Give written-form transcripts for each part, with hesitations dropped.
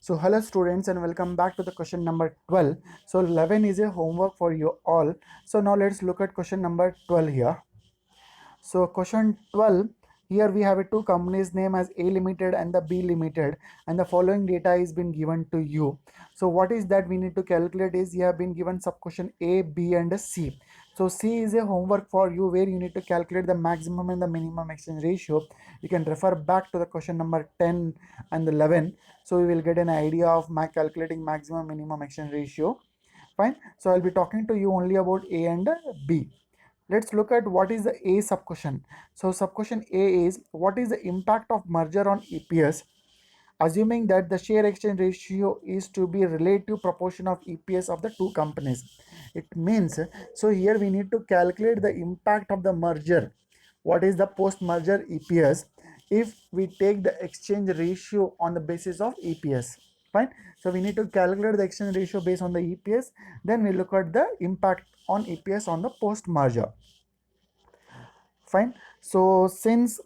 So hello students and welcome back to the question number 12. So 11 is a homework for you all. So now let's look at question number 12 here. So question 12, here we have a two companies name as A Limited and the B Limited, and the following data is been given to you. So what is that we need to calculate is you have been given sub question A, B and C. So C is a homework for you where you need to calculate the maximum and the minimum exchange ratio. You can refer back to the question number 10 and 11. So we will get an idea of calculating maximum minimum exchange ratio. Fine. So I'll be talking to you only about A and B. Let's look at what is the A subquestion. So subquestion A is what is the impact of merger on EPS, assuming that the share exchange ratio is to be relative proportion of EPS of the two companies. It means, so here we need to calculate the impact of the merger. What is the post merger EPS if we take the exchange ratio on the basis of EPS? Fine. So we need to calculate the exchange ratio based on the EPS. Then we look at the impact on EPS on the post merger. Fine. So since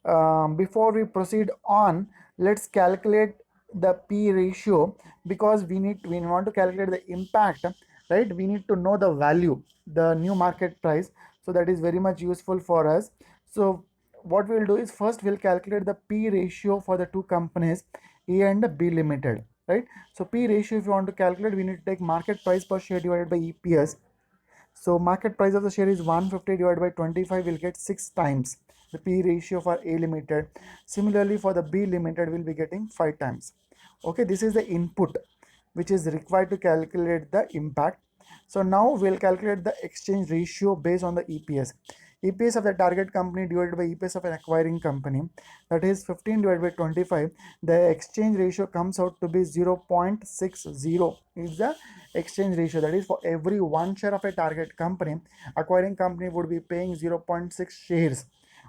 before we proceed on, let's calculate the P ratio, because we want to calculate the impact, right? We need to know the value, the new market price. So that is very much useful for us. So what we'll do is first we'll calculate the P ratio for the two companies A and B Limited, right? So P ratio, if you want to calculate, we need to take market price per share divided by EPS. So market price of the share is 150 divided by 25, will get 6 times the P ratio for A Limited. Similarly for the B Limited, will be getting 5 times. Okay, this is the input which is required to calculate the impact. So now we'll calculate the exchange ratio based on the EPS. EPS of the target company divided by EPS of an acquiring company, that is 15 divided by 25. The exchange ratio comes out to be 0.60 is the exchange ratio. That is, for every one share of a target company, acquiring company would be paying 0.6 shares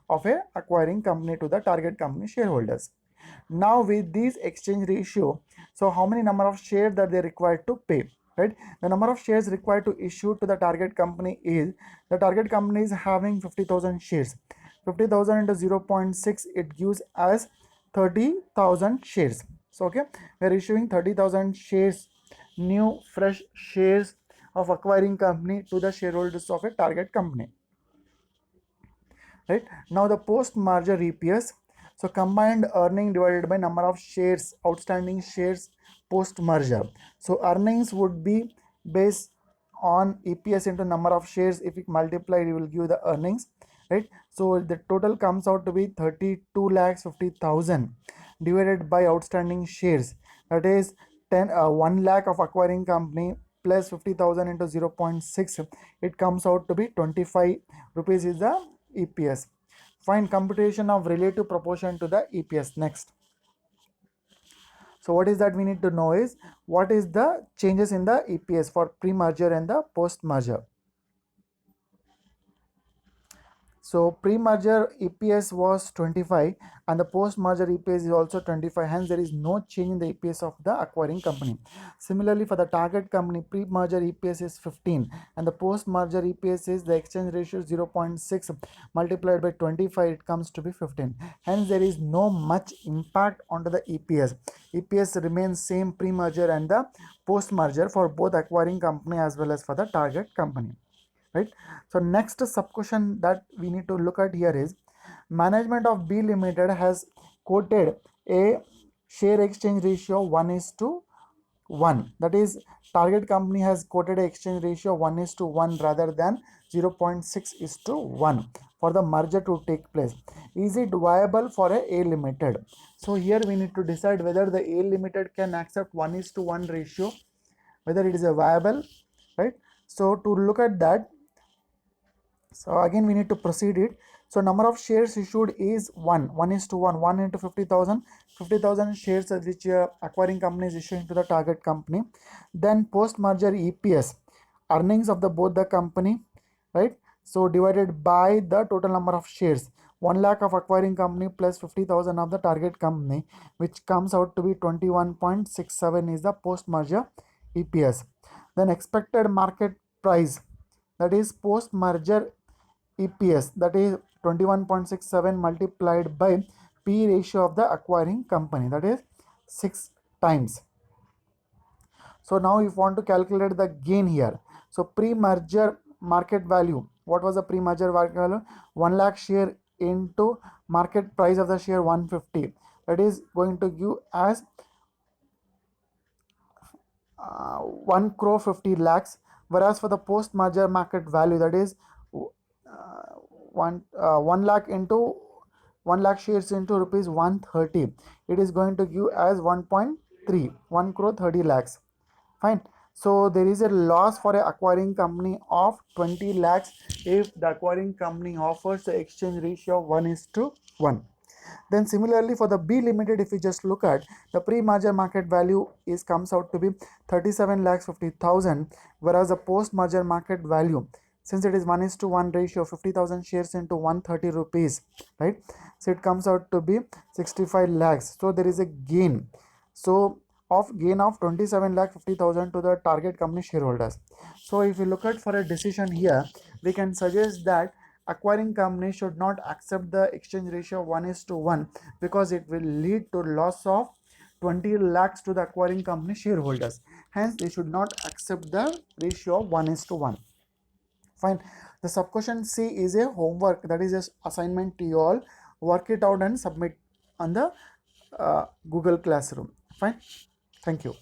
of a acquiring company to the target company shareholders. Now with this exchange ratio, so how many number of shares that they required to pay, right? The number of shares required to issue to the target company is, the target company is having 50,000 shares. 50,000 into 0.6, it gives us 30,000 shares. So okay, we are issuing 30,000 shares, new fresh shares of acquiring company to the shareholders of a target company, right? Now the post merger EPS, so combined earning divided by number of shares, outstanding shares post merger. So earnings would be based on EPS into number of shares. If it multiplied, it will give the earnings, right? So the total comes out to be 32 lakhs 50,000 divided by outstanding shares, that is 1 lakh of acquiring company plus 50,000 into 0.6, it comes out to be 25 rupees is the EPS. Find computation of relative proportion to the EPS. Next. So what is that we need to know is what is the changes in the EPS for pre-merger and the post-merger. So pre-merger EPS was 25 and the post-merger EPS is also 25. Hence, there is no change in the EPS of the acquiring company. Similarly, for the target company, pre-merger EPS is 15 and the post-merger EPS is, the exchange ratio 0.6 multiplied by 25, it comes to be 15. Hence, there is no much impact onto the EPS. EPS remains same pre-merger and the post-merger for both acquiring company as well as for the target company, right? So next sub question that we need to look at here is, management of B Limited has quoted a share exchange ratio 1 is to 1, that is, target company has quoted a exchange ratio 1 is to 1 rather than 0.6 is to 1 for the merger to take place. Is it viable for A Limited? So here we need to decide whether the A Limited can accept 1 is to 1 ratio, whether it is a viable, right? So to look at that, so again we need to proceed it. So number of shares issued is 1 is to 1 into 50,000, 50,000 shares which acquiring company is issuing to the target company. Then post merger EPS, earnings of the both the company, right? So divided by the total number of shares, 1 lakh of acquiring company plus 50,000 of the target company, which comes out to be 21.67 is the post merger EPS. Then expected market price, that is post merger EPS, that is 21.67 multiplied by P ratio of the acquiring company, that is 6 times. So now if you want to calculate the gain here, so pre-merger market value, what was the pre-merger market value? 1 lakh share into market price of the share 150, that is going to give as 1 crore 50 lakhs, whereas for the post merger market value, that is 1 lakh into 1 lakh shares into rupees 130, it is going to give as 1.3 1 crore 30 lakhs. Fine. So there is a loss for a acquiring company of 20 lakhs if the acquiring company offers the exchange ratio of 1:1. Then similarly for the B Limited, if you just look at the pre-merger market value is comes out to be 37 lakhs 50,000, whereas the post-merger market value, since it is 1:1 ratio, 50,000 shares into 130 rupees, right? So it comes out to be 65 lakhs. So there is a gain. So of gain of 27 lakh 50,000 to the target company shareholders. So if you look at for a decision here, we can suggest that acquiring company should not accept the exchange ratio 1:1 because it will lead to loss of 20 lakhs to the acquiring company shareholders. Hence, they should not accept the ratio of 1:1. Fine. The subquestion C is a homework, that is just assignment to you all. Work it out and submit on the Google Classroom. Fine. Thank you.